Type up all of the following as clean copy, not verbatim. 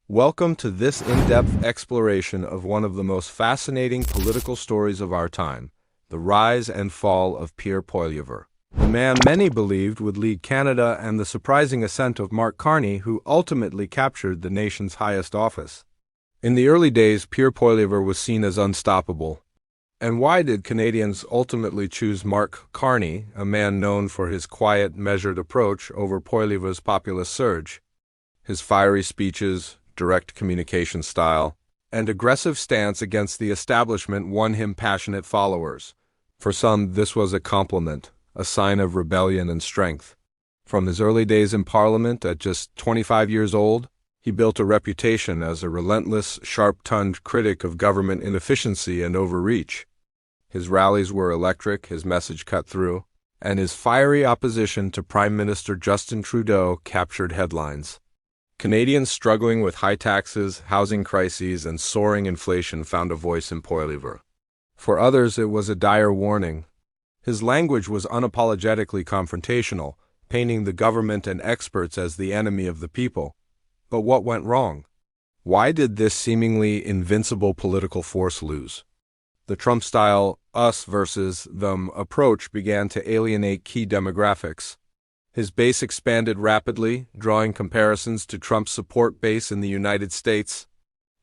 Welcome to this in-depth exploration of one of the most fascinating political stories of our time, the rise and fall of Pierre Poilievre. The man many believed would lead Canada, and the surprising ascent of Mark Carney, who ultimately captured the nation's highest office. In the early days, Pierre Poilievre was seen as unstoppable. And why did Canadians ultimately choose Mark Carney, a man known for his quiet, measured approach, over Poilievre's populist surge? His fiery speeches, direct communication style, and aggressive stance against the establishment won him passionate followers. For some, this was a compliment, a sign of rebellion and strength. From his early days in Parliament, at just 25 years old, he built a reputation as a relentless, sharp-tongued critic of government inefficiency and overreach. His rallies were electric, his message cut through, and his fiery opposition to Prime Minister Justin Trudeau captured headlines. Canadians struggling with high taxes, housing crises, and soaring inflation found a voice in Poilievre. For others, it was a dire warning. His language was unapologetically confrontational, painting the government and experts as the enemy of the people. But what went wrong? Why did this seemingly invincible political force lose? The Trump-style us versus them approach began to alienate key demographics. His base expanded rapidly, drawing comparisons to Trump's support base in the United States.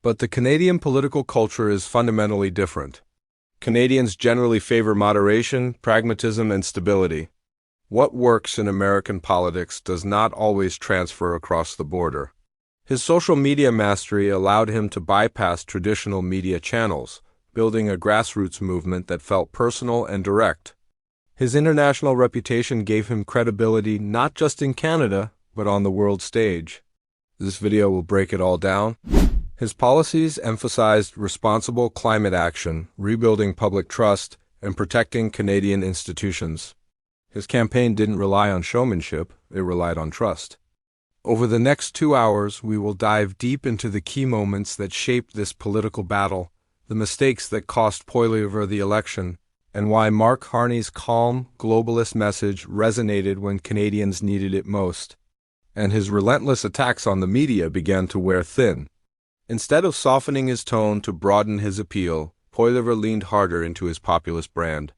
But the Canadian political culture is fundamentally different. Canadians generally favor moderation, pragmatism, and stability. What works in American politics does not always transfer across the border. His social media mastery allowed him to bypass traditional media channels, building a grassroots movement that felt personal and direct. His international reputation gave him credibility not just in Canada, but on the world stage. This video will break it all down. His policies emphasized responsible climate action, rebuilding public trust, and protecting Canadian institutions. His campaign didn't rely on showmanship, it relied on trust. Over the next 2 hours, we will dive deep into the key moments that shaped this political battle, the mistakes that cost Poilievre the election, and why Mark Carney's calm, globalist message resonated when Canadians needed it most. And his relentless attacks on the media began to wear thin. Instead of softening his tone to broaden his appeal, Poilievre leaned harder into his populist brand.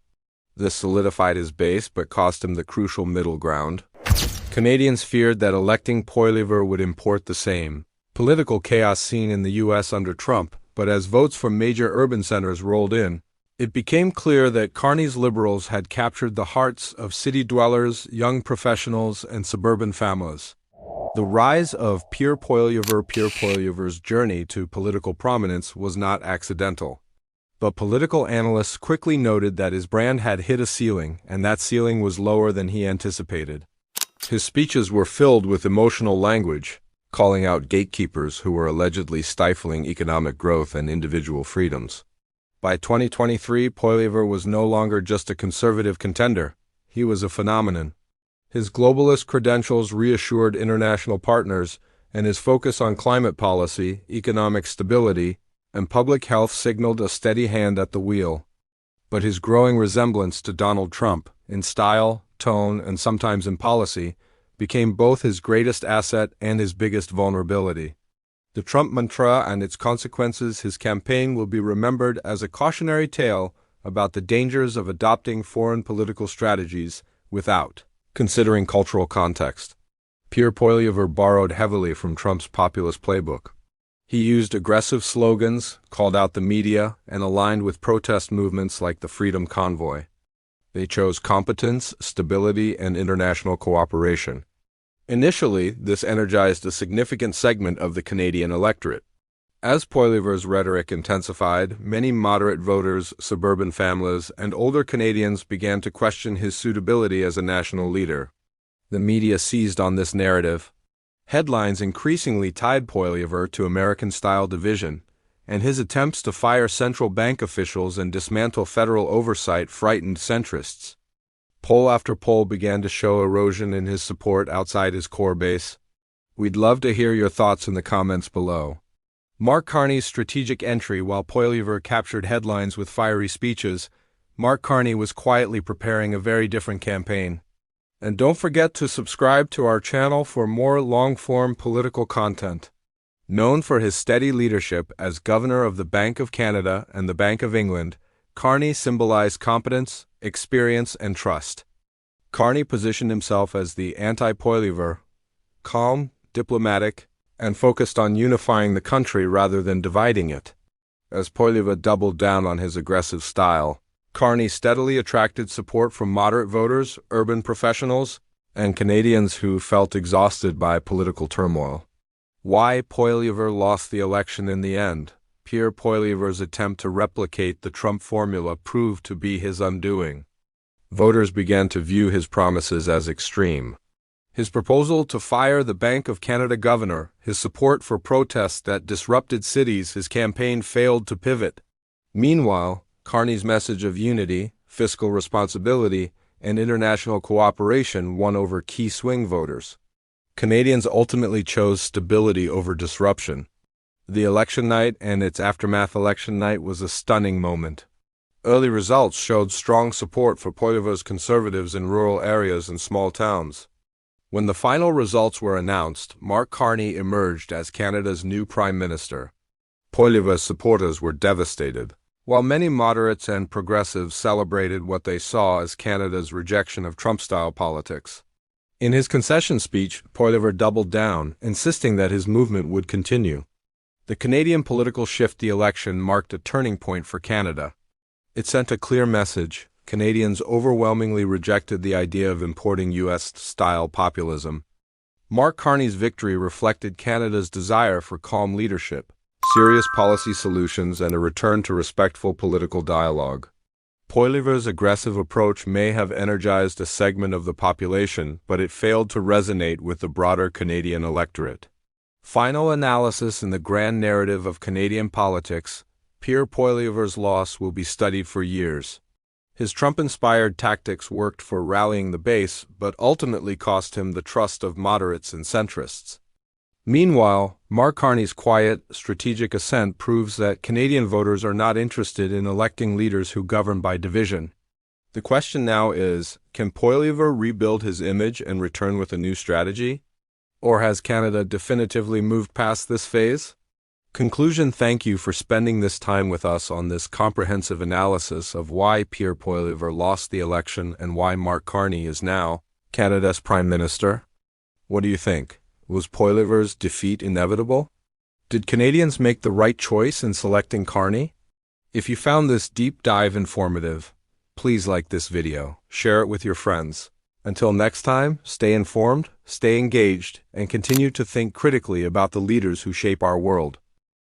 This solidified his base but cost him the crucial middle ground. Canadians feared that electing Poilievre would import the same political chaos seen in the U.S. under Trump, but as votes from major urban centers rolled in, it became clear that Carney's Liberals had captured the hearts of city dwellers, young professionals, and suburban families. The rise of Pierre Poilievre's journey to political prominence was not accidental. But political analysts quickly noted that his brand had hit a ceiling, and that ceiling was lower than he anticipated. His speeches were filled with emotional language, calling out gatekeepers who were allegedly stifling economic growth and individual freedoms. By 2023, Poilievre was no longer just a conservative contender. He was a phenomenon. His globalist credentials reassured international partners, and his focus on climate policy, economic stability, and public health signaled a steady hand at the wheel. But his growing resemblance to Donald Trump, in style, tone, and sometimes in policy, became both his greatest asset and his biggest vulnerability. The Trump mantra and its consequences, his campaign will be remembered as a cautionary tale about the dangers of adopting foreign political strategies without considering cultural context. Pierre Poilievre borrowed heavily from Trump's populist playbook. He used aggressive slogans, called out the media, and aligned with protest movements like the Freedom Convoy. They chose competence, stability, and international cooperation. Initially, this energized a significant segment of the Canadian electorate. As Poilievre's rhetoric intensified, many moderate voters, suburban families, and older Canadians began to question his suitability as a national leader. The media seized on this narrative. Headlines increasingly tied Poilievre to American-style division, and his attempts to fire central bank officials and dismantle federal oversight frightened centrists. Poll after poll began to show erosion in his support outside his core base. We'd love to hear your thoughts in the comments below. Mark Carney's strategic entry. While Poilievre captured headlines with fiery speeches, Mark Carney was quietly preparing a very different campaign. And don't forget to subscribe to our channel for more long-form political content. Known for his steady leadership as governor of the Bank of Canada and the Bank of England, Carney symbolized competence, experience, and trust. Carney positioned himself as the anti-Poilievre, calm, diplomatic, and focused on unifying the country rather than dividing it. As Poilievre doubled down on his aggressive style, Carney steadily attracted support from moderate voters, urban professionals, and Canadians who felt exhausted by political turmoil. Why Poilievre lost the election in the end? Pierre Poilievre's attempt to replicate the Trump formula proved to be his undoing. Voters began to view his promises as extreme. His proposal to fire the Bank of Canada governor, his support for protests that disrupted cities, his campaign failed to pivot. Meanwhile, Carney's message of unity, fiscal responsibility, and international cooperation won over key swing voters. Canadians ultimately chose stability over disruption. The election night and its aftermath election night was a stunning moment. Early results showed strong support for Poilievre's conservatives in rural areas and small towns. When the final results were announced, Mark Carney emerged as Canada's new Prime Minister. Poilievre's supporters were devastated, while many moderates and progressives celebrated what they saw as Canada's rejection of Trump-style politics. In his concession speech, Poilievre doubled down, insisting that his movement would continue. The Canadian political shift the election marked a turning point for Canada. It sent a clear message. Canadians overwhelmingly rejected the idea of importing U.S.-style populism. Mark Carney's victory reflected Canada's desire for calm leadership, serious policy solutions, and a return to respectful political dialogue. Poilievre's aggressive approach may have energized a segment of the population, but it failed to resonate with the broader Canadian electorate. Final analysis in the grand narrative of Canadian politics, Pierre Poilievre's loss will be studied for years. His Trump-inspired tactics worked for rallying the base, but ultimately cost him the trust of moderates and centrists. Meanwhile, Mark Carney's quiet, strategic ascent proves that Canadian voters are not interested in electing leaders who govern by division. The question now is, can Poilievre rebuild his image and return with a new strategy? Or has Canada definitively moved past this phase? Conclusion: thank you for spending this time with us on this comprehensive analysis of why Pierre Poilievre lost the election and why Mark Carney is now Canada's Prime Minister. What do you think? Was Poilievre's defeat inevitable? Did Canadians make the right choice in selecting Carney? If you found this deep dive informative, please like this video, share it with your friends. Until next time, stay informed, stay engaged, and continue to think critically about the leaders who shape our world.